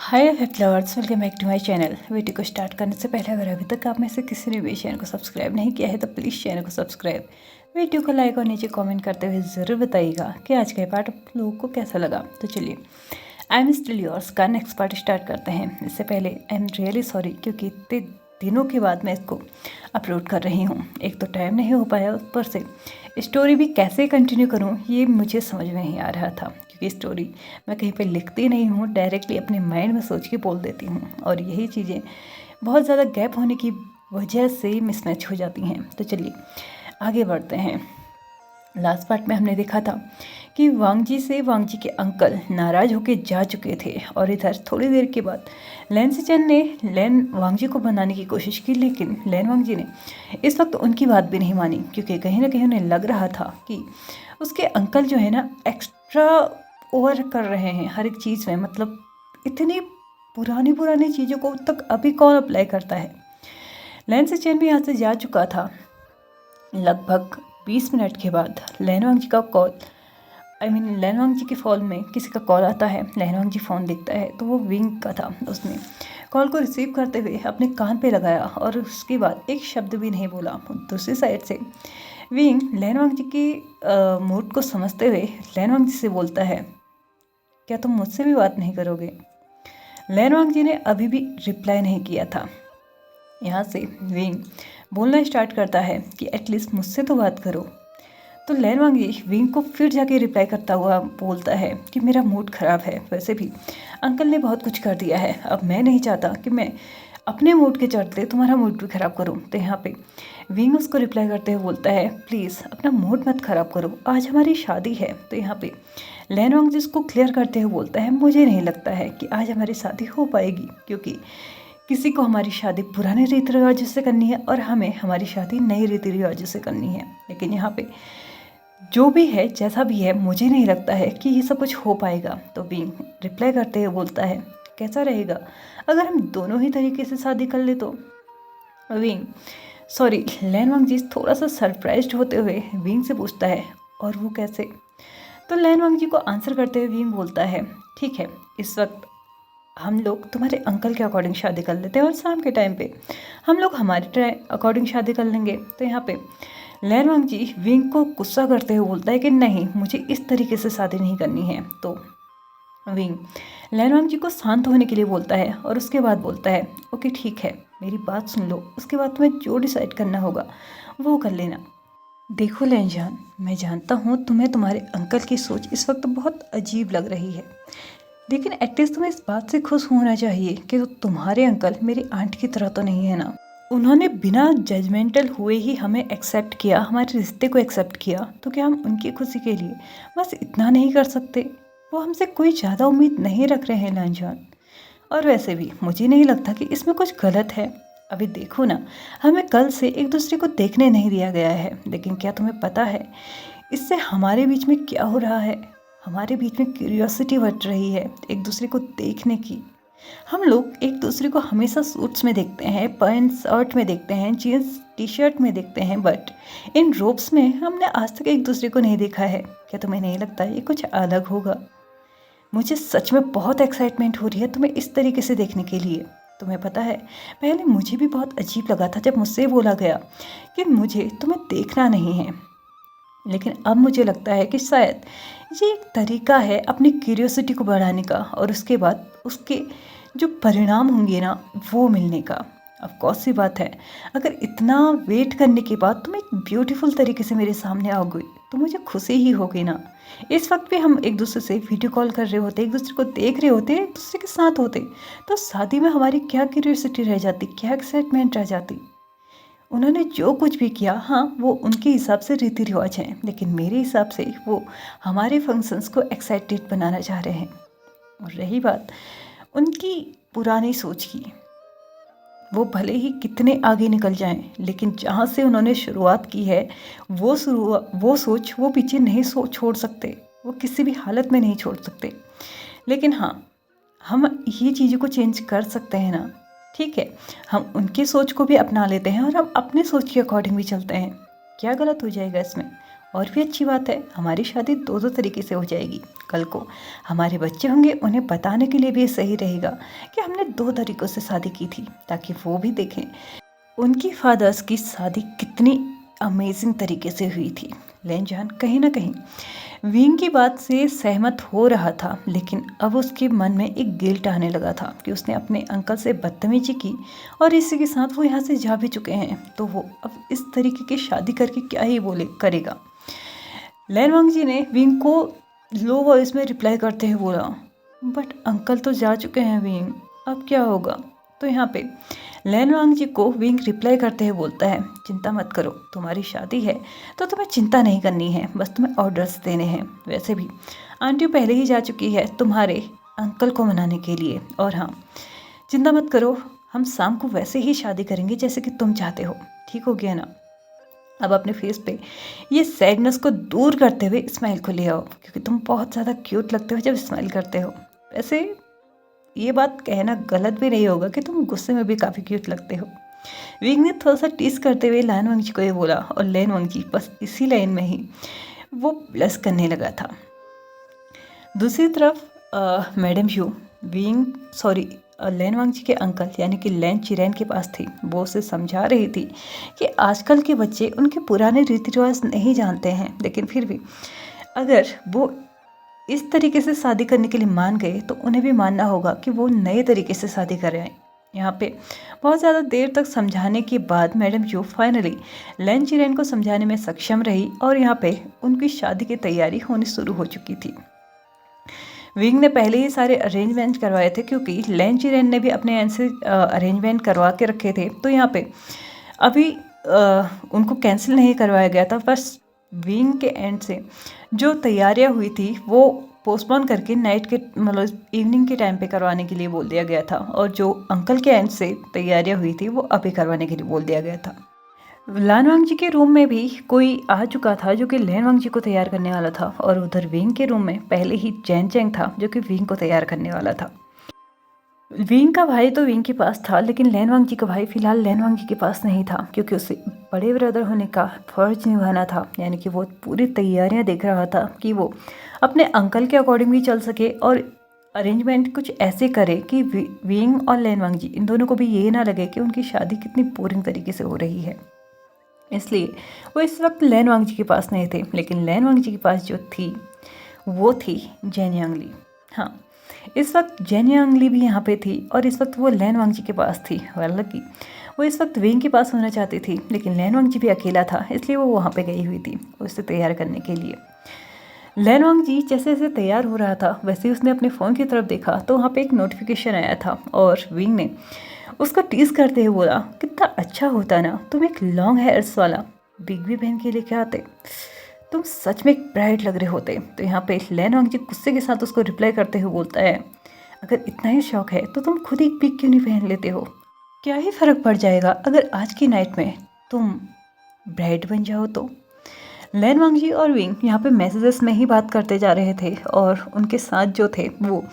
Hi flowers, welcome back to my channel. Video को start करने से पहले अगर अभी तक आप में से किसी ने भी चैनल को सब्सक्राइब नहीं किया है तो प्लीज़ चैनल को सब्सक्राइब, वीडियो को लाइक और नीचे कमेंट करते हुए ज़रूर बताइएगा कि आज का पार्ट आप लोगों को कैसा लगा। तो चलिए, आई एम स्टिल योर्स का नेक्स्ट पार्ट स्टार्ट करते हैं। इससे पहले आई एम रियली सॉरी, क्योंकि इतने दिनों के बाद मैं इसको अपलोड कर रही हूँ। एक तो टाइम नहीं हो पाया, ऊपर से स्टोरी भी कैसे कंटिन्यू करूँ ये मुझे समझ में नहीं आ रहा था, क्योंकि स्टोरी मैं कहीं पे लिखती नहीं हूँ, डायरेक्टली अपने माइंड में सोच के बोल देती हूँ और यही चीज़ें बहुत ज़्यादा गैप होने की वजह से मिसमैच हो जाती हैं। तो चलिए आगे बढ़ते हैं। लास्ट पार्ट में हमने देखा था कि वांग जी के अंकल नाराज़ होकर जा चुके थे और इधर थोड़ी देर के बाद लैन सिचन ने लैन वांग जी को बनाने की कोशिश की, लेकिन लैन वांग जी ने इस वक्त उनकी बात भी नहीं मानी, क्योंकि कहीं ना कहीं उन्हें लग रहा था कि उसके अंकल जो है ना एक्स्ट्रा ओवर कर रहे हैं हर एक चीज़ में। मतलब इतनी पुरानी चीज़ों को तक अभी कौन अप्लाई करता है। लैन सिचन भी यहाँ से जा चुका था। लगभग 20 मिनट के बाद लैनवांग जी का कॉल, लैनवांग जी के फ़ोन में किसी का कॉल आता है। लैनवांग जी फ़ोन देखता है तो वो विंग का था। उसने कॉल को रिसीव करते हुए अपने कान पे लगाया और उसके बाद एक शब्द भी नहीं बोला। दूसरी साइड से विंग लैनवांग जी की मूड को समझते हुए लैनवांग जी से बोलता है, क्या तुम मुझसे भी बात नहीं करोगे? लैनवांग जी ने अभी भी रिप्लाई नहीं किया था। यहाँ से विंग बोलना स्टार्ट करता है कि एटलीस्ट मुझसे तो बात करो। तो लैनवांग जी विंग को फिर जाके रिप्लाई करता हुआ बोलता है कि मेरा मूड ख़राब है, वैसे भी अंकल ने बहुत कुछ कर दिया है, अब मैं नहीं चाहता कि मैं अपने मूड के चलते तुम्हारा मूड भी ख़राब करूं। तो यहाँ पे विंग उसको रिप्लाई करते हुए बोलता है, प्लीज़ अपना मूड मत ख़राब करो, आज हमारी शादी है। तो यहाँ पे लैनवांग जी उसको क्लियर करते हुए बोलता है, मुझे नहीं लगता है कि आज हमारी शादी हो पाएगी, क्योंकि किसी को हमारी शादी पुराने रीति रिवाजों से करनी है और हमें हमारी शादी नए रीति रिवाजों से करनी है। लेकिन यहाँ पे जो भी है, जैसा भी है, मुझे नहीं लगता है कि ये सब कुछ हो पाएगा। तो विंग रिप्लाई करते हुए बोलता है, कैसा रहेगा अगर हम दोनों ही तरीके से शादी कर ले? तो विंग लैनवांग जी थोड़ा सा सरप्राइज्ड होते हुए विंग से पूछता है, और वो कैसे? तो लैनवांग जी को आंसर करते हुए विंग बोलता है, ठीक है, इस वक्त हम लोग तुम्हारे अंकल के अकॉर्डिंग शादी कर लेते हैं और शाम के टाइम पे हम लोग हमारे अकॉर्डिंग शादी कर लेंगे। तो यहाँ पे लैनवांग जी विंग को गुस्सा करते हुए बोलता है कि नहीं, मुझे इस तरीके से शादी नहीं करनी है। तो विंग लैनवांग जी को शांत होने के लिए बोलता है और उसके बाद बोलता है, ओके ठीक है, मेरी बात सुन लो, उसके बाद तुम्हें जो डिसाइड करना होगा वो कर लेना। देखो लैनजान, मैं जानता हूँ तुम्हें तुम्हारे अंकल की सोच इस वक्त बहुत अजीब लग रही है, लेकिन एटलीस्ट तुम्हें इस बात से खुश होना चाहिए कि तुम्हारे अंकल मेरी आंट की तरह तो नहीं है ना। उन्होंने बिना जजमेंटल हुए ही हमें एक्सेप्ट किया, हमारे रिश्ते को एक्सेप्ट किया, तो क्या हम उनकी खुशी के लिए बस इतना नहीं कर सकते? वो हमसे कोई ज़्यादा उम्मीद नहीं रख रहे हैं लांजान, और वैसे भी मुझे नहीं लगता कि इसमें कुछ गलत है। अभी देखो ना, हमें कल से एक दूसरे को देखने नहीं दिया गया है, लेकिन क्या तुम्हें पता है इससे हमारे बीच में क्या हो रहा है? हमारे बीच में क्यूरियोसिटी बढ़ रही है एक दूसरे को देखने की। हम लोग एक दूसरे को हमेशा सूट्स में देखते हैं, पैंट शर्ट में देखते हैं, जीन्स टी शर्ट में देखते हैं, बट इन रोब्स में हमने आज तक एक दूसरे को नहीं देखा है। क्या तुम्हें नहीं लगता ये कुछ अलग होगा? मुझे सच में बहुत एक्साइटमेंट हो रही है तुम्हें इस तरीके से देखने के लिए। तुम्हें पता है, पहले मुझे भी बहुत अजीब लगा था जब मुझसे बोला गया कि मुझे तुम्हें देखना नहीं है, लेकिन अब मुझे लगता है कि शायद ये एक तरीका है अपनी क्यूरियोसिटी को बढ़ाने का और उसके बाद उसके जो परिणाम होंगे ना वो मिलने का। अब कौन सी बात है, अगर इतना वेट करने के बाद तुम एक ब्यूटीफुल तरीके से मेरे सामने आओगे तो मुझे खुशी ही होगी ना। इस वक्त भी हम एक दूसरे से वीडियो कॉल कर रहे होते, एक दूसरे को देख रहे होते, एक दूसरे के साथ होते, तो शादी में हमारी क्या क्यूरियोसिटी रह जाती, क्या एक्साइटमेंट रह जाती। उन्होंने जो कुछ भी किया, हाँ वो उनके हिसाब से रीति रिवाज हैं, लेकिन मेरे हिसाब से वो हमारे फंक्शंस को एक्साइटेड बनाना चाह रहे हैं। और रही बात उनकी पुरानी सोच की, वो भले ही कितने आगे निकल जाएं, लेकिन जहाँ से उन्होंने शुरुआत की है वो सोच वो पीछे नहीं छोड़ सकते, वो किसी भी हालत में नहीं छोड़ सकते। लेकिन हाँ, हम ये चीज़ों को चेंज कर सकते हैं ना। ठीक है, हम उनकी सोच को भी अपना लेते हैं और हम अपनी सोच के अकॉर्डिंग भी चलते हैं। क्या गलत हो जाएगा इसमें? और भी अच्छी बात है, हमारी शादी दो दो तरीके से हो जाएगी। कल को हमारे बच्चे होंगे, उन्हें बताने के लिए भी सही रहेगा कि हमने दो तरीक़ों से शादी की थी, ताकि वो भी देखें उनकी फादर्स की शादी कितनी अमेजिंग तरीके से हुई थी। लेनजान कहीं ना कहीं विंग की बात से सहमत हो रहा था, लेकिन अब उसके मन में एक गिल्ट आने लगा था कि उसने अपने अंकल से बदतमीजी की और इसी के साथ वो यहाँ से जा भी चुके हैं, तो वो अब इस तरीके की शादी करके क्या ही बोले करेगा। लैन वांग जी ने विंग को लो वॉइस में रिप्लाई करते हुए बोला, बट अंकल तो जा चुके हैं विंग, अब क्या होगा। तो यहाँ पे लैन वांग जी को विंग रिप्लाई करते हुए बोलता है, चिंता मत करो, तुम्हारी शादी है तो तुम्हें चिंता नहीं करनी है, बस तुम्हें ऑर्डर्स देने हैं। वैसे भी आंटी पहले ही जा चुकी है तुम्हारे अंकल को मनाने के लिए, और हाँ चिंता मत करो, हम शाम को वैसे ही शादी करेंगे जैसे कि तुम चाहते हो, ठीक हो गया ना। अब अपने फेस पे ये सैडनेस को दूर करते हुए स्माइल को ले आओ, क्योंकि तुम बहुत ज़्यादा क्यूट लगते हो जब स्माइल करते हो। वैसे ये बात कहना गलत भी नहीं होगा कि तुम गुस्से में भी काफ़ी क्यूट लगते हो। विंग ने थोड़ा सा टीस करते हुए लैन वांग जी को ये बोला, और लैन वांग जी बस इसी लाइन में ही वो ब्लश करने लगा था। दूसरी तरफ मैडम यू लैन वांग जी के अंकल यानी कि लैन चिरैन के पास थी। वो उसे समझा रही थी कि आजकल के बच्चे उनके पुराने रीति रिवाज नहीं जानते हैं, लेकिन फिर भी अगर वो इस तरीके से शादी करने के लिए मान गए तो उन्हें भी मानना होगा कि वो नए तरीके से शादी करें। यहाँ पे बहुत ज़्यादा देर तक समझाने के बाद मैडम यू फाइनली लैन चिरैन को समझाने में सक्षम रही, और यहाँ पे उनकी शादी की तैयारी होनी शुरू हो चुकी थी। विंग ने पहले ही सारे अरेंजमेंट करवाए थे, क्योंकि लैन चिरैन ने भी अपने एंड से अरेंजमेंट करवा के रखे थे, तो यहाँ पे अभी उनको कैंसिल नहीं करवाया गया था। बस विंग के एंड से जो तैयारियां हुई थी वो पोस्टपोन करके नाइट के मतलब इवनिंग के टाइम पे करवाने के लिए बोल दिया गया था, और जो अंकल के एंड से तैयारियां हुई थी वो अभी करवाने के लिए बोल दिया गया था। लैन वांग जी के रूम में भी कोई आ चुका था जो कि लैन वांग जी को तैयार करने वाला था, और उधर विंग के रूम में पहले ही चैन चैंग था जो कि विंग को तैयार करने वाला था। विंग का भाई तो विंग के पास था, लेकिन लैन वांग जी का भाई फिलहाल लैन वांग जी के पास नहीं था, क्योंकि उसे बड़े ब्रदर होने का फर्ज निभाना था। यानी कि वो पूरी तैयारियां देख रहा था कि वो अपने अंकल के अकॉर्डिंग भी चल सके, और अरेंजमेंट कुछ ऐसे करे कि विंग और लैन वांग जी इन दोनों को भी ये ना लगे कि उनकी शादी कितनी बोरिंग तरीके से हो रही है। इसलिए वो इस वक्त लैन वांग जी के पास नहीं थे, लेकिन लैन वांग जी के पास जो थी वो थी जेन यांगली। हाँ, इस वक्त जेन यांगली भी यहाँ पे थी, और इस वक्त वो लैन वांग जी के पास थी। हालांकि वो इस वक्त विंग के पास होना चाहती थी, लेकिन लैन वांग जी भी अकेला था, इसलिए वो वहाँ पे गई हुई थी उसे तैयार करने के लिए। लैन वांग जी जैसे जैसे तैयार हो रहा था वैसे ही उसने अपने फ़ोन की तरफ देखा, तो वहाँ पे एक नोटिफिकेशन आया था, और विंग ने उसको टीज करते हुए बोला, कितना अच्छा होता ना तुम एक लॉन्ग हेयर्स वाला बिग बी बहन के लिए क्या आते, तुम सच में एक ब्राइट लग रहे होते। तो यहाँ पे लैन वांग जी गुस्से के साथ उसको रिप्लाई करते हुए बोलता है, अगर इतना ही शौक है तो तुम खुद एक बिग क्यों नहीं पहन लेते हो, क्या ही फ़र्क पड़ जाएगा अगर आज की नाइट में तुम ब्राइड बन जाओ तो। लैन वांग जी और विंग यहाँ पे मैसेजेस में ही बात करते जा रहे थे, और उनके साथ जो थे वो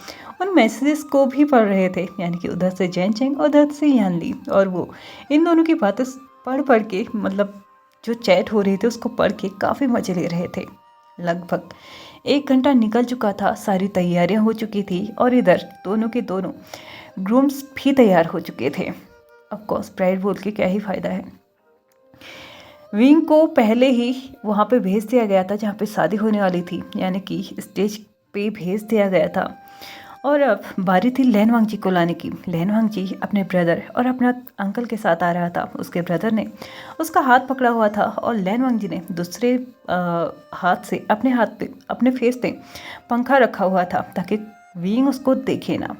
उन मैसेजेस को भी पढ़ रहे थे, यानी कि उधर से जैन चेंग और उधर से यान ली, और वो इन दोनों की बातें पढ़ के मतलब जो चैट हो रही थी उसको पढ़ के काफ़ी मज़े ले रहे थे। लगभग 1 घंटा निकल चुका था, सारी तैयारियां हो चुकी थी, और इधर दोनों के दोनों ग्रूम्स भी तैयार हो चुके थे। ऑफकोर्स ब्राइड बोल के क्या ही फ़ायदा है। विंग को पहले ही वहाँ पे भेज दिया गया था जहाँ पे शादी होने वाली थी, यानी कि स्टेज पे भेज दिया गया था, और अब बारी थी लैन वांग जी को लाने की। लैन वांग जी अपने ब्रदर और अपना अंकल के साथ आ रहा था। उसके ब्रदर ने उसका हाथ पकड़ा हुआ था, और लैन वांग जी ने दूसरे हाथ से अपने हाथ पे अपने फेस पे पंखा रखा हुआ था, ताकि विंग उसको देखे ना।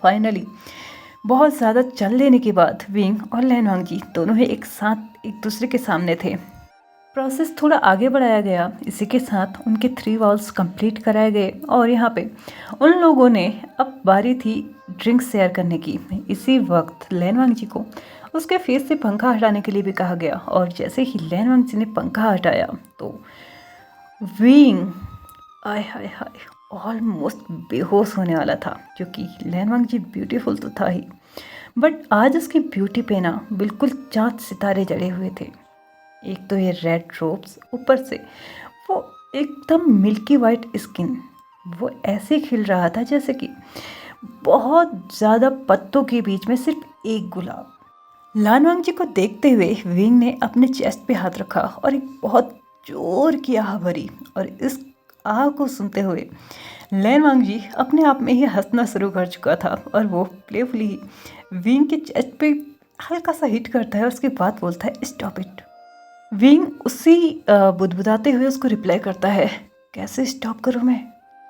फाइनली बहुत ज़्यादा चल लेने के बाद विंग और लैन वांग जी दोनों ही एक साथ एक दूसरे के सामने थे। प्रोसेस थोड़ा आगे बढ़ाया गया, इसी के साथ उनके 3 वॉल्स कंप्लीट कराए गए, और यहाँ पे उन लोगों ने अब बारी थी ड्रिंक्स शेयर करने की। इसी वक्त लैन वांग जी को उसके फेस से पंखा हटाने के लिए भी कहा गया, और जैसे ही लैन वांग जी ने पंखा हटाया तो विंग आय हाय हाय ऑलमोस्ट बेहोश होने वाला था, क्योंकि लैन वांग जी ब्यूटीफुल तो था ही, बट आज उसकी ब्यूटी पे ना बिल्कुल चाँद सितारे जड़े हुए थे। एक तो ये रेड रोब्स, ऊपर से वो एकदम मिल्की वाइट स्किन, वो ऐसे खिल रहा था जैसे कि बहुत ज़्यादा पत्तों के बीच में सिर्फ एक गुलाब। लानवांग जी को देखते हुए विंग ने अपने चेस्ट पे हाथ रखा और एक बहुत जोर की आह भरी, और इस आह को सुनते हुए लैनवांग जी अपने आप में ही हंसना शुरू कर चुका था, और वो प्लेफुली विंग के चेस्ट पे हल्का सा हिट करता है और उसके बाद बोलता है स्टॉप इट। विंग उसी बुदबुदाते हुए उसको रिप्लाई करता है, कैसे स्टॉप करूँ मैं,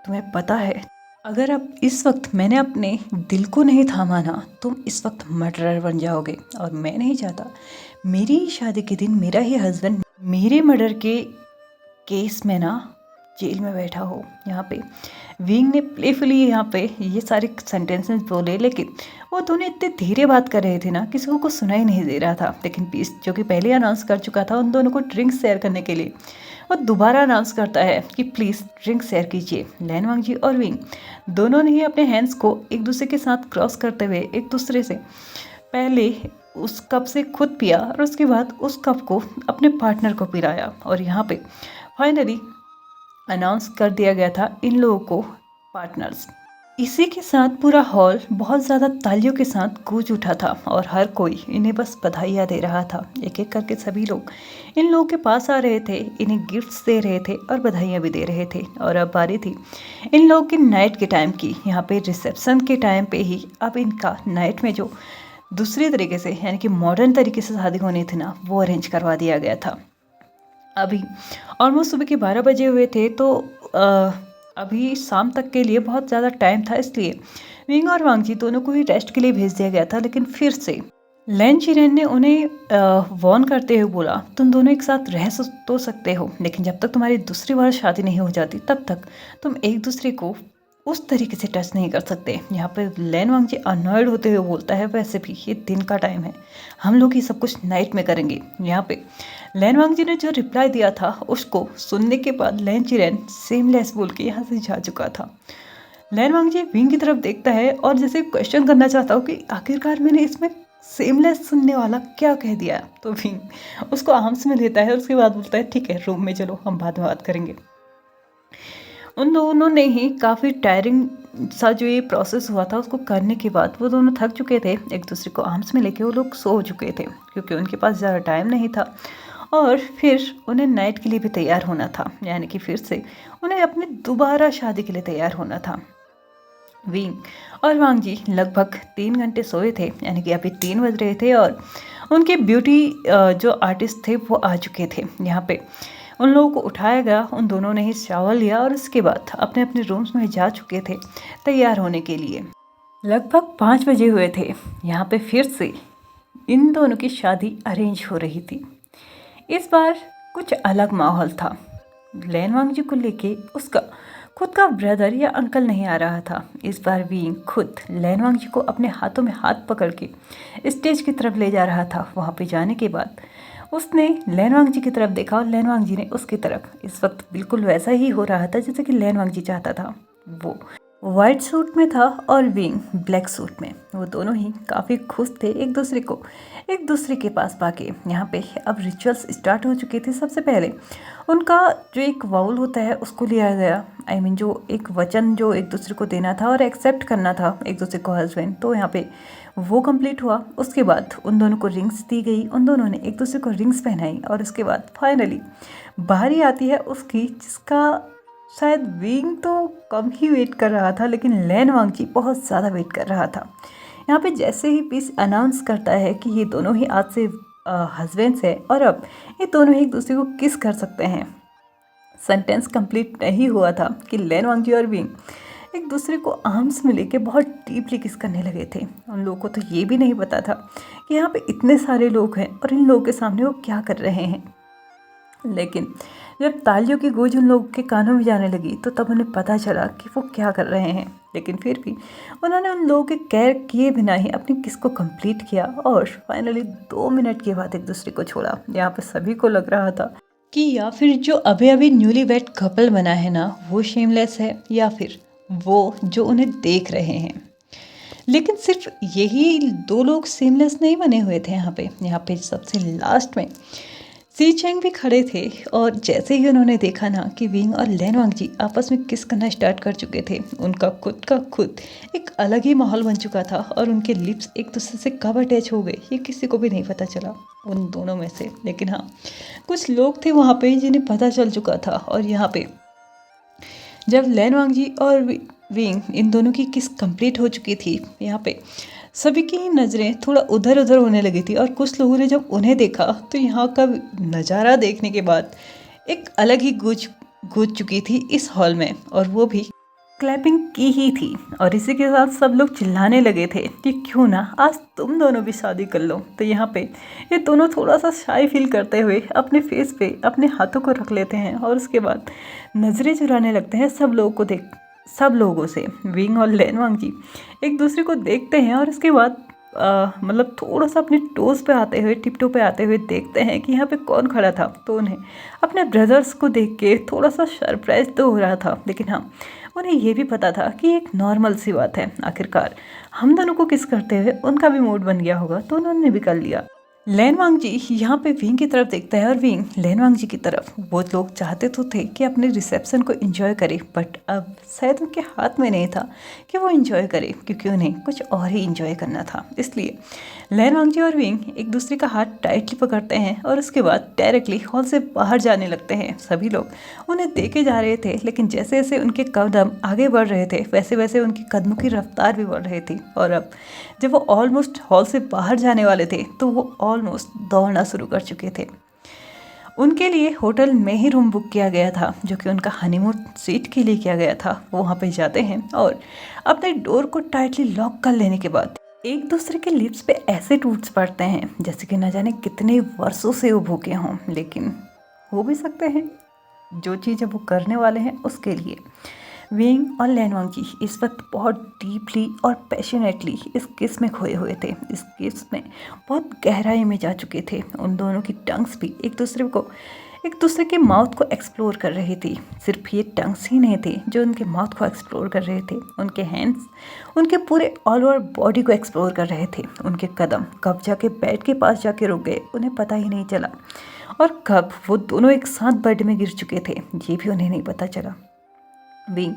तुम्हें पता है अगर अब इस वक्त मैंने अपने दिल को नहीं थामा ना, तुम इस वक्त मर्डरर बन जाओगे, और मैं नहीं चाहता मेरी ही शादी के दिन मेरा ही हस्बैंड मेरे मर्डर के केस में ना जेल में बैठा हो। यहाँ पे विंग ने प्लेफुली यहाँ पे ये सारे सेंटेंसेस बोले, लेकिन वो दोनों इतने धीरे बात कर रहे थे ना, किसी को कुछ सुनाई नहीं दे रहा था। लेकिन पीस जो कि पहले अनाउंस कर चुका था उन दोनों को ड्रिंक्स शेयर करने के लिए, वो दोबारा अनाउंस करता है कि प्लीज़ ड्रिंक शेयर कीजिए। लैनवांग जी और विंग दोनों ने ही अपने हैंड्स को एक दूसरे के साथ क्रॉस करते हुए एक दूसरे से पहले उस कप से खुद पिया और उसके बाद उस कप को अपने पार्टनर को पिलाया, और यहाँ पे फाइनली अनाउंस कर दिया गया था इन लोगों को पार्टनर्स। इसी के साथ पूरा हॉल बहुत ज़्यादा तालियों के साथ गूंज उठा था, और हर कोई इन्हें बस बधाइयाँ दे रहा था। एक एक करके सभी लोग इन लोगों के पास आ रहे थे, इन्हें गिफ्ट्स दे रहे थे और बधाइयाँ भी दे रहे थे। और अब बारी थी इन लोगों की नाइट के टाइम की। यहाँ पे रिसेप्शन के टाइम पे ही अब इनका नाइट में जो दूसरे तरीके से यानी कि मॉडर्न तरीके से शादी होनी थी ना, वो अरेंज करवा दिया गया था। अभी ऑलमोस्ट सुबह के 12 बजे हुए थे, तो अभी शाम तक के लिए बहुत ज़्यादा टाइम था, इसलिए विंग और वांग जी दोनों को ही रेस्ट के लिए भेज दिया गया था। लेकिन फिर से लैन चिरेन ने उन्हें वॉर्न करते हुए बोला, तुम दोनों एक साथ रह तो सकते हो, लेकिन जब तक तुम्हारी दूसरी बार शादी नहीं हो जाती तब तक तुम एक दूसरे को उस तरीके से टच नहीं कर सकते। यहाँ पे लैन वांग जी अनॉयड होते हुए बोलता है, वैसे भी ये दिन का टाइम है, हम लोग ये सब कुछ नाइट में करेंगे। यहाँ पे लैन वांग जी ने जो रिप्लाई दिया था उसको सुनने के बाद लैन चिरेन सेमलेस बोल के यहाँ से जा चुका था। लैन वांग जी विंग की तरफ देखता है और जैसे क्वेश्चन करना चाहता हूँ कि आखिरकार मैंने इसमें सेमलेस सुनने वाला क्या कह दिया, तो विंग उसको आर्म्स में लेता है और उसके बाद बोलता है, ठीक है रूम में चलो, हम बाद में बात करेंगे। उन दोनों ने ही काफ़ी टायरिंग सा जो ये प्रोसेस हुआ था उसको करने के बाद वो दोनों थक चुके थे, एक दूसरे को आर्म्स में लेके वो लोग सो चुके थे क्योंकि उनके पास ज़्यादा टाइम नहीं था, और फिर उन्हें नाइट के लिए भी तैयार होना था, यानी कि फिर से उन्हें अपनी दोबारा शादी के लिए तैयार होना था। विंग और वांग जी लगभग 3 घंटे सोए थे, यानी कि अभी 3 बज रहे थे, और उनके ब्यूटी जो आर्टिस्ट थे वो आ चुके थे। यहाँ पे उन लोगों को उठाया गया, उन दोनों ने ही शावर लिया और उसके बाद अपने अपने रूम्स में जा चुके थे तैयार होने के लिए। लगभग 5 बजे हुए थे। यहाँ पे फिर से इन दोनों की शादी अरेंज हो रही थी। इस बार कुछ अलग माहौल था। लैन वांग जी को लेके उसका खुद का ब्रदर या अंकल नहीं आ रहा था। इस बार विंग खुद लैन वांग जी को अपने हाथों में हाथ पकड़ के स्टेज की तरफ ले जा रहा था। वहाँ पे जाने के बाद उसने लैन वांग जी की तरफ देखा और लैन वांग जी ने उसकी तरफ। इस वक्त बिल्कुल वैसा ही हो रहा था जैसे कि लैन वांग जी चाहता था। वो वाइट सूट में था और विंग ब्लैक सूट में। वो दोनों ही काफ़ी खुश थे एक दूसरे के पास पाके। यहाँ पे अब रिचुअल्स स्टार्ट हो चुके थे। सबसे पहले उनका जो एक वाउल होता है उसको लिया गया, जो एक वचन जो एक दूसरे को देना था और एक्सेप्ट करना था एक दूसरे को हस्बैंड, तो यहाँ पे वो कंप्लीट हुआ। उसके बाद उन दोनों को रिंग्स दी गई, उन दोनों ने एक दूसरे को रिंग्स पहनाई, और उसके बाद फाइनली बारी आती है उसकी, जिसका शायद विंग तो कम ही वेट कर रहा था, लेकिन लैन वांग जी बहुत ज़्यादा वेट कर रहा था। यहाँ पे जैसे ही पीस अनाउंस करता है कि ये दोनों ही आज से हस्बैंड्स है और अब ये दोनों ही एक दूसरे को किस कर सकते हैं, सेंटेंस कंप्लीट नहीं हुआ था कि लैन वांग जी और विंग एक दूसरे को आर्म्स में लेके बहुत डीपली किस करने लगे थे। उन लोगों को तो ये भी नहीं पता था कि यहाँ पे इतने सारे लोग हैं और इन लोगों के सामने वो क्या कर रहे हैं। लेकिन जब तालियों की गूंज उन लोगों के कानों में जाने लगी तो तब उन्हें पता चला कि वो क्या कर रहे हैं। लेकिन फिर भी उन्होंने उन लोगों के केयर किए बिना ही अपनी किस को कंप्लीट किया और फाइनली 2 मिनट के बाद एक दूसरे को छोड़ा। यहाँ पे सभी को लग रहा था कि या फिर जो अभी अभी न्यूली वेड कपल बना है ना वो शेमलेस है, या फिर वो जो उन्हें देख रहे हैं। लेकिन सिर्फ यही 2 लोग सेमलेस नहीं बने हुए थे। यहाँ पे सबसे लास्ट में सी चेंग भी खड़े थे और जैसे ही उन्होंने देखा ना कि विंग और लैन वांगजी आपस में किस करना स्टार्ट कर चुके थे, उनका खुद का खुद एक अलग ही माहौल बन चुका था और उनके लिप्स एक दूसरे से कब अटैच हो गए ये किसी को भी नहीं पता चला उन दोनों में से। लेकिन हाँ, कुछ लोग थे वहाँ पे जिन्हें पता चल चुका था। और यहाँ पे जब लैन वांगजी और विंग इन दोनों की किस कंप्लीट हो चुकी थी, यहाँ पे सभी की नज़रें थोड़ा उधर उधर होने लगी थी। और कुछ लोगों ने जब उन्हें देखा तो यहाँ का नज़ारा देखने के बाद एक अलग ही गूंज चुकी थी इस हॉल में, और वो भी क्लैपिंग की ही थी। और इसी के साथ सब लोग चिल्लाने लगे थे कि क्यों ना आज तुम दोनों भी शादी कर लो। तो यहाँ पे ये दोनों थोड़ा सा शाई फील करते हुए अपने फेस पे अपने हाथों को रख लेते हैं और उसके बाद नज़रें चुराने लगते हैं सब लोगों से। विंग और लैन वांगजी एक दूसरे को देखते हैं और उसके बाद मतलब थोड़ा सा अपने टोज़ पे आते हुए टिपटो पे आते हुए देखते हैं कि यहाँ पे कौन खड़ा था। तो उन्हें अपने ब्रदर्स को देख के थोड़ा सा सरप्राइज तो हो रहा था, लेकिन हाँ उन्हें ये भी पता था कि एक नॉर्मल सी बात है, आखिरकार हम दोनों को किस करते हुए उनका भी मूड बन गया होगा तो उन्होंने भी कर लिया। लैन वांगजी यहाँ पे विंग की तरफ देखता है और विंग लैन वांगजी की तरफ। वो लोग चाहते तो थे कि अपने रिसेप्शन को एंजॉय करे, बट अब शायद उनके हाथ में नहीं था कि वो एंजॉय करे, क्योंकि उन्हें कुछ और ही एंजॉय करना था। इसलिए लैन वांगजी और विंग एक दूसरे का हाथ टाइटली पकड़ते हैं और उसके बाद डायरेक्टली हॉल से बाहर जाने लगते हैं। सभी लोग उन्हें देखे जा रहे थे, लेकिन जैसे जैसे उनके कदम आगे बढ़ रहे थे वैसे वैसे उनके कदमों की रफ्तार भी बढ़ रही थी। और अब जब वो ऑलमोस्ट हॉल से बाहर जाने वाले थे तो वो ऑलमोस्ट दौड़ना शुरू कर चुके थे। उनके लिए होटल में ही रूम बुक किया गया था, जो कि उनका हनीमून सीट के लिए किया गया था। वो वहाँ पे जाते हैं और अपने डोर को टाइटली लॉक कर लेने के बाद एक दूसरे के लिप्स पे ऐसे टूट्स पड़ते हैं जैसे कि न जाने कितने वर्षों से वो भूखे हों, लेकिन हो भी सकते हैं जो चीज़ वो करने वाले हैं उसके लिए। विंग और लैन वांगजी इस वक्त बहुत डीपली और पैशनेटली इस किस में खोए हुए थे। इस किस में बहुत गहराई में जा चुके थे। उन दोनों की टंग्स भी एक दूसरे के माउथ को एक्सप्लोर कर रही थी। सिर्फ ये टंग्स ही नहीं थे जो उनके माउथ को एक्सप्लोर कर रहे थे, उनके हैंड्स उनके पूरे ऑल ओवर बॉडी को एक्सप्लोर कर रहे थे। उनके कदम कब जाके बेड के पास जाके रुक गए उन्हें पता ही नहीं चला, और कब वो दोनों एक साथ बेड में गिर चुके थे ये भी उन्हें नहीं पता चला। विंग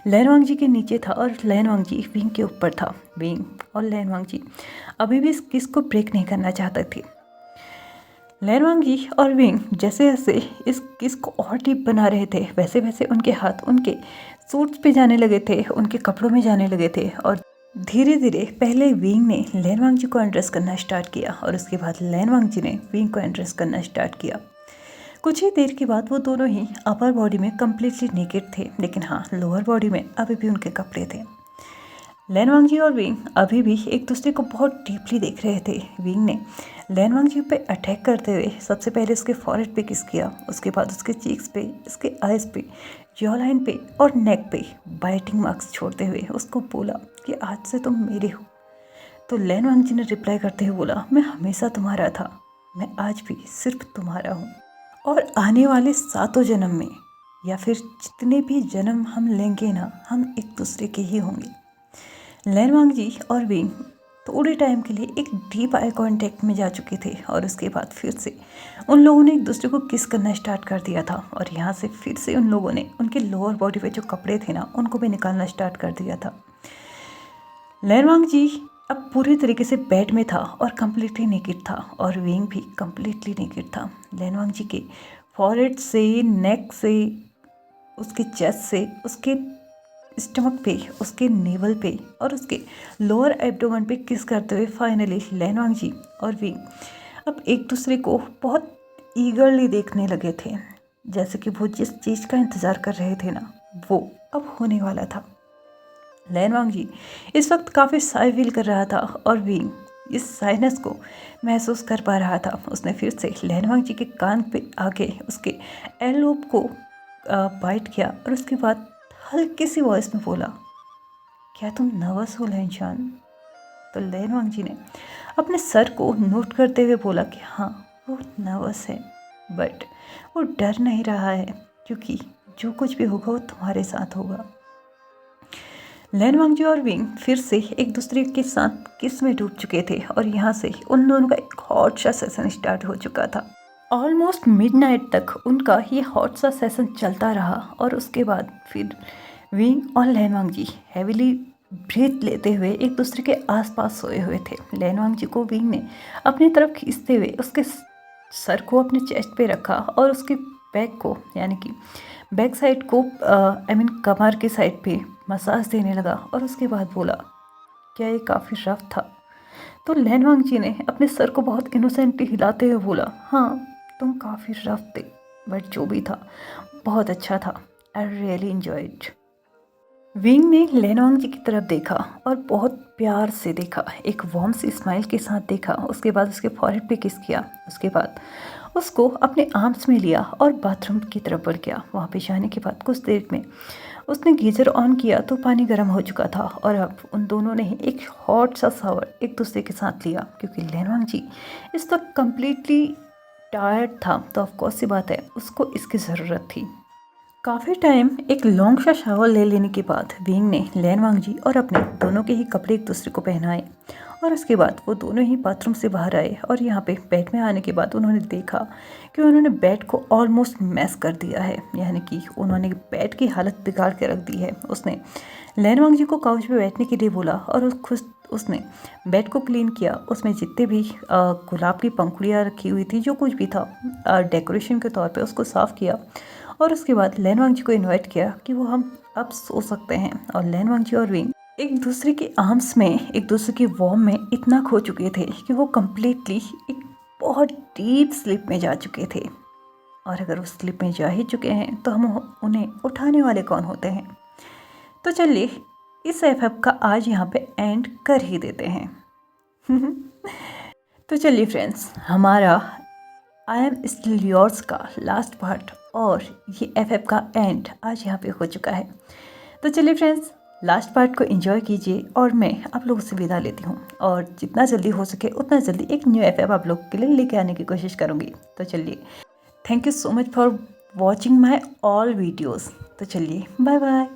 लैन वांगजी के नीचे था और लैन वांगजी विंग के ऊपर था। विंग और लैन वांगजी अभी भी इस किस को ब्रेक नहीं करना चाहते थे। लैन वांगजी और विंग जैसे जैसे इस किस को और डीप बना रहे थे वैसे वैसे उनके हाथ उनके सूट्स पे जाने लगे थे, उनके कपड़ों में जाने लगे थे। और धीरे धीरे पहले विंग ने लैन वांगजी को एंड्रेस करना स्टार्ट किया और उसके बाद लैन वांगजी ने विंग को एंड्रेस करना स्टार्ट किया। कुछ ही देर के बाद वो दोनों ही अपर बॉडी में कम्प्लीटली नेकेड थे, लेकिन हाँ लोअर बॉडी में अभी भी उनके कपड़े थे। लैन वांगजी और विंग अभी भी एक दूसरे को बहुत डीपली देख रहे थे। विंग ने लैन वांगजी पे अटैक करते हुए सबसे पहले उसके फॉरहेड पे किस किया, उसके बाद उसके चीक्स पे, उसके आइज़ पे, जॉ लाइन पे और नेक पे बाइटिंग मार्क्स छोड़ते हुए उसको बोला कि आज से तुम मेरे हो। तो लैन वांगजी ने रिप्लाई करते हुए बोला, मैं हमेशा तुम्हारा था, मैं आज भी सिर्फ तुम्हारा हूँ, और आने वाले 7 जन्म में या फिर जितने भी जन्म हम लेंगे ना, हम एक दूसरे के ही होंगे। लैन वांगजी और विंग थोड़े टाइम के लिए एक डीप आई कांटेक्ट में जा चुके थे और उसके बाद फिर से उन लोगों ने एक दूसरे को किस करना स्टार्ट कर दिया था। और यहाँ से फिर से उन लोगों ने उनके लोअर बॉडी पे जो कपड़े थे ना उनको भी निकालना स्टार्ट कर दिया था। लैन वांगजी अब पूरी तरीके से बेड में था और कम्प्लीटली नेकेड था, और विंग भी कम्प्लीटली नेकेड था। लैन वांगजी के फॉरहेड से, नेक से, उसके चेस्ट से, उसके स्टमक पे, उसके नेवल पे और उसके लोअर एब्डोमेन पे किस करते हुए फाइनली लैन वांगजी और विंग अब एक दूसरे को बहुत ईगरली देखने लगे थे, जैसे कि वो जिस चीज़ का इंतज़ार कर रहे थे ना वो अब होने वाला था। लैन वांगजी इस वक्त काफ़ी शाय फील कर रहा था और विंग इस साइनेस को महसूस कर पा रहा था। उसने फिर से लैन वांगजी के कान पे आके उसके एल लोब को बाइट किया और उसके बाद हल्की सी वॉइस में बोला, क्या तुम नर्वस हो लैनशान? तो लैन वांगजी ने अपने सर को नोट करते हुए बोला कि हाँ वो नर्वस है, बट वो डर नहीं रहा है, क्योंकि जो कुछ भी होगा वो तुम्हारे साथ होगा। लैन वांगजी और विंग फिर से एक दूसरे के साथ किस में डूब चुके थे और यहाँ से उन दोनों का एक हॉट सा सेशन स्टार्ट हो चुका था। ऑलमोस्ट मिडनाइट तक उनका ये हॉट सा सेशन चलता रहा और उसके बाद फिर विंग और लैनवांग जी हैविली ब्रीथ लेते हुए एक दूसरे के आसपास सोए हुए थे। लैनवांग जी को विंग ने अपनी तरफ खींचते हुए उसके सर को अपने चेस्ट पे रखा और उसके बैक को यानी कि बैक साइड को कमर के साइड पे मसाज देने लगा और उसके बाद बोला, क्या ये काफ़ी रफ था? तो लैनवांग जी ने अपने सर को बहुत इनोसेंटली हिलाते हुए बोला, हाँ तुम काफ़ी रफ थे, बट जो भी था बहुत अच्छा था। I really enjoyed. विंग ने लैनवांग जी की तरफ देखा और बहुत प्यार से देखा, एक वार्म सी स्माइल के साथ देखा। उसके बाद उसके फॉरहेड पे किस किया। उसके बाद उसको अपने आर्म्स में लिया और बाथरूम की तरफ बढ़ गया। वहाँ पे जाने के बाद कुछ देर में उसने गीज़र ऑन किया तो पानी गर्म हो चुका था और अब उन दोनों ने एक हॉट सा शावर एक दूसरे के साथ लिया, क्योंकि लैनवांग जी इस वक्त कम्प्लीटली टायर्ड था, तो ऑफकोर्स सी बात है उसको इसकी ज़रूरत थी। काफ़ी टाइम एक लॉन्ग सा शावर ले लेने के बाद विंग ने लैनवांग जी और अपने दोनों के ही कपड़े एक दूसरे को पहनाए और उसके बाद वो दोनों ही बाथरूम से बाहर आए और यहाँ पे बेड में आने के बाद उन्होंने देखा कि उन्होंने बेड को ऑलमोस्ट मैस कर दिया है, यानी कि उन्होंने बेड की हालत बिगाड़ के रख दी है। उसने लैनवांग जी को काउच पे बैठने के लिए बोला और उसने बेड को क्लीन किया। उसमें जितने भी गुलाब की पंखुड़ियाँ रखी हुई थी, जो कुछ भी था डेकोरेशन के तौर पे, उसको साफ़ किया और उसके बाद लैनवांग जी को इनवाइट किया कि वो हम अब सो सकते हैं। और लैनवांग जी और विंग एक दूसरे के आर्म्स में, एक दूसरे के वार्म में इतना खो चुके थे कि वो कम्प्लीटली एक बहुत डीप स्लीप में जा चुके थे। और अगर वो स्लीप में जा ही चुके हैं तो हम उन्हें उठाने वाले कौन होते हैं। तो चलिए इस एफएफ का आज यहाँ पे एंड कर ही देते हैं। तो चलिए फ्रेंड्स, हमारा आई एम स्टिल योर्स का लास्ट पार्ट और ये एफएफ का एंड आज यहाँ पे हो चुका है। तो चलिए फ्रेंड्स, लास्ट पार्ट को एंजॉय कीजिए और मैं आप लोगों से विदा लेती हूँ और जितना जल्दी हो सके उतना जल्दी एक न्यू एफएफ आप लोगों के लिए लेके आने की कोशिश करूँगी। तो चलिए, thank you so much for watching my all videos. तो चलिए, बाय बाय।